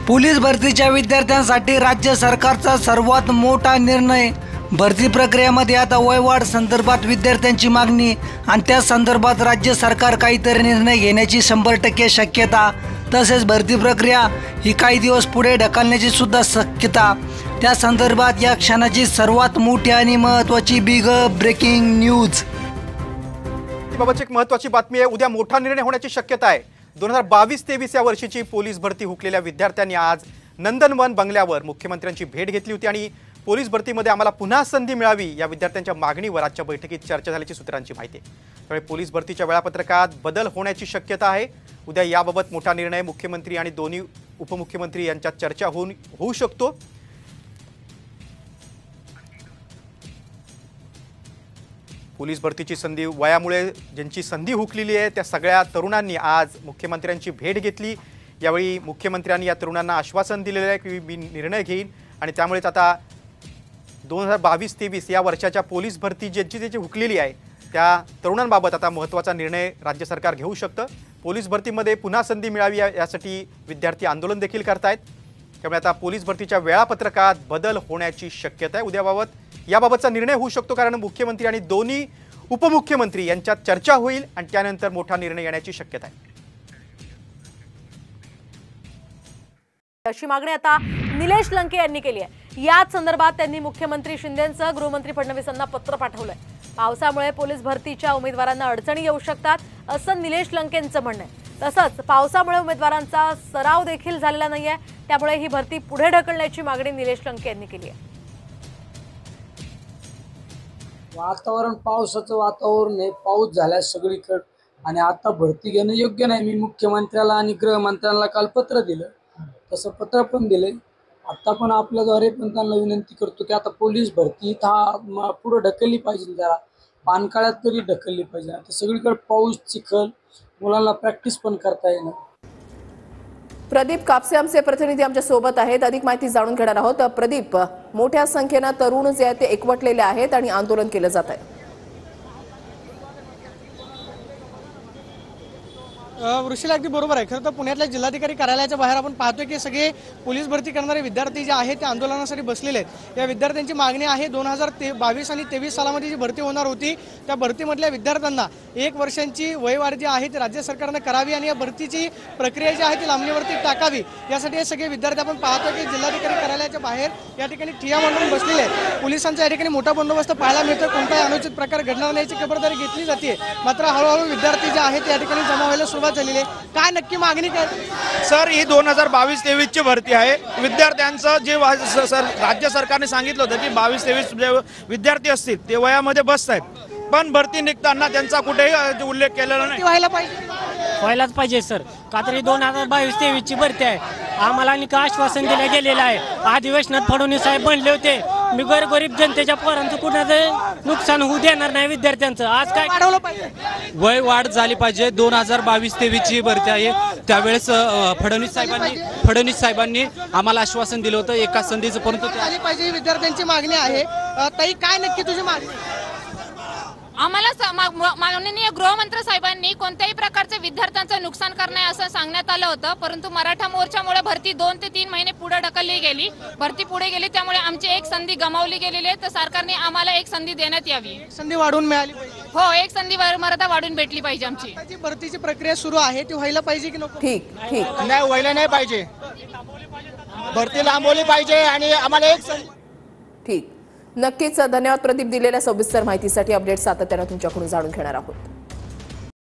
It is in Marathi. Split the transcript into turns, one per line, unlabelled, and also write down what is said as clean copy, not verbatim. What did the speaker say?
पोलीस भरतीच्या विद्यार्थ्यांसाठी राज्य सरकारचा सर्वात मोठा निर्णय। भरती प्रक्रियेमध्ये आता वयवाढ संदर्भात विद्यार्थ्यांची मागणी आणि त्या संदर्भात राज्य सरकार काहीतरी निर्णय घेण्याची 100% शक्यता। तसेच भरती प्रक्रिया ही काही दिवस पुढे ढकलण्याची सुद्धा शक्यता। त्या संदर्भात या क्षणाची सर्वात मोठी आणि महत्त्वाची बिग ब्रेकिंग न्यूज।
बाबत एक महत्त्वाची बातमी आहे। उद्या मोठा निर्णय होण्याची शक्यता आहे। 2022-23 या वर्षीची पोलीस भरती हुकलेल्या विद्यार्थ्यांनी आज नंदनवन बंगल्यावर मुख्यमंत्र्यांची भेट घेतली होती आणि पोलीस भरतीमध्ये आम्हाला पुन्हा संधी मिळावी या विद्यार्थ्यांच्या मागणीवर आजच्या बैठकीत चर्चा झाल्याची सूत्रांची माहिती आहे। त्यामुळे पोलीस भरतीच्या वेळापत्रकात बदल होण्याची शक्यता आहे। उद्या याबाबत मोठा निर्णय मुख्यमंत्री आणि दोन्ही उपमुख्यमंत्री यांच्यात चर्चा होऊ शकतो। पोलीस भरतीची संधी वयामुळे ज्यांची संधी हुकलेली आहे त्या सगळ्या तरुणांनी आज मुख्यमंत्र्यांची भेट घेतली। यावेळी मुख्यमंत्र्यांनी या तरुणांना आश्वासन दिलेले आहे की मी निर्णय घेईन आणि त्यामुळेच आता 2022-23 या वर्षाच्या पोलीस भरती ज्यांची हुकलेली आहे त्या तरुणांबाबत आता महत्त्वाचा निर्णय राज्य सरकार घेऊ शकतं। पोलीस भरतीमध्ये पुन्हा संधी मिळावी यासाठी विद्यार्थी आंदोलन देखील करतायत। त्यामुळे आता पोलीस भरतीच्या वेळापत्रकात बदल होण्याची शक्यता आहे। याबाबतचा निर्णय होऊ शकतो कारण मुख्यमंत्री आणि दोन्ही उपमुख्यमंत्री यांच्यात चर्चा होईल आणि त्यानंतर मोठा निर्णय येण्याची शक्यता आहे।
अशी मागणी आता निलेश लंके यांनी केली आहे। याच संदर्भात त्यांनी मुख्यमंत्री शिंदेंसह गृहमंत्री फडणवीसांना पत्र पाठवलंय। पावसामुळे पोलीस भरतीच्या उमेदवारांना अडचणी येऊ शकतात असं निलेश लंकेंचं म्हणणं आहे। तसंच पावसामुळे उमेदवारांचा सराव देखील झालेला नाहीये, त्यामुळे ही भरती पुढे ढकलण्याची मागणी निलेश लंके यांनी केली आहे।
वातावरण पावसाचं वातावरण आहे, पाऊस झाला सगळीकडे आणि आता भरती घेणं योग्य नाही। मी मुख्यमंत्र्याला आणि गृहमंत्र्यांना काल पत्र दिलं, तसं पत्र पण दिलंय। आता पण आपल्याद्वारे पण त्यांना विनंती करतो की आता पोलीस भरती पुढे ढकलली पाहिजे, जरा पानकाळ्यात तरी ढकलली पाहिजे। आता सगळीकडे पाऊस चिखल, मुलांना प्रॅक्टिस पण करता येणार।
प्रदीप कापसे आमचे प्रतिनिधी आमच्या सोबत आहेत, अधिक माहिती जाणून घेणार आहोत। प्रदीप, मोठ्या संख्येने तरुण जे आहेत ते एकवटलेले आहेत आणि आंदोलन केलं जात आहे।
वृषीला अगदी बरोबर आहे। खरं तर पुण्यातल्या जिल्हाधिकारी कार्यालयाच्या बाहेर आपण पाहतोय की सगळे पोलीस भरती करणारे विद्यार्थी जे आहेत ते आंदोलनासाठी बसलेले आहेत। या विद्यार्थ्यांची मागणी आहे 2022 आणि 23 सालामध्ये जी भरती होणार होती त्या भरतीमधल्या विद्यार्थ्यांना 1 वर्षांची वयवाढ जी आहे ती राज्य सरकारने करावी आणि या भरतीची प्रक्रिया जी आहे ती लांबणीवरती टाकावी, यासाठी हे सगळे विद्यार्थी आपण पाहतोय की जिल्हाधिकारी कार्यालयाच्या बाहेर या ठिकाणी ठिय्या मांडून बसलेले आहेत। पोलिसांचा या ठिकाणी मोठा बंदोबस्त पाहायला मिळतो, कोणताही अनुचित प्रकार घडणार नाही याची खबरदारी घेतली जाते। मात्र हळूहळू विद्यार्थी जे आहेत या ठिकाणी जमा व्हायला सुरुवात झालेली आहे। काय नक्की मागणी काय
सर? ही 2022-23 ची भरती आहे। विद्यार्थ्यांचं जे राज्य सरकारने सांगितलं होतं की 22-23 विद्यार्थी असतील ते वयामध्ये बसत आहेत, पण भरती निघताना त्यांचा कुठेही उल्लेख केलेला नाही।
व्हायलाच पाहिजे सर, का तरी 2022-23 ची भरती आहे। आम्हाला आणि का आश्वासन दिलं गेलेलं आहे। अधिवेशनात फडणवीस साहेब म्हणले होते मी गरीब जनतेच्या पोरांचं कुणाचं नुकसान होऊ देणार नाही विद्यार्थ्यांचं। आज काय वाढवलं पाहिजे?
वय वाढ झाली पाहिजे। 2022-23 ची भरती आहे, त्यावेळेस फडणवीस साहेबांनी आम्हाला आश्वासन दिलं होतं एका संधीचं, परंतु
झाली पाहिजे विद्यार्थ्यांची मागणी आहे। ताई, काय नक्की तुझी मागणी?
आम्हाला माननीय गृहमंत्री साहेबांनी कोणत्याही प्रकारचे विद्यार्थ्यांचं नुकसान करणे असं सांगण्यात आलं होतं, परंतु मराठा मोर्चामुळे भरती 2 ते 3 महिने पुढे ढकलली गेली। भरती पुढे गेली त्यामुळे आमची एक संधी गमावली गेलेली आहे। तर सरकारने आम्हाला एक संधी देण्यात यावी।
संधी वाढून मिळाली पाहिजे।
हो, एक संधी मराठा वाढून भेटली पाहिजे। आमची
भरतीची प्रक्रिया सुरू आहे ती व्हायला पाहिजे की नको?
ठीक
नाही, व्हायला नाही पाहिजे, भरती लांबवली पाहिजे आणि आम्हाला एक
ठीक। नक्कीच धन्यवाद प्रदीप, दिलेल्या सविस्तर माहितीसाठी। अपडेट सातत्याने तुमच्याकडून जाणून घेणार आहोत।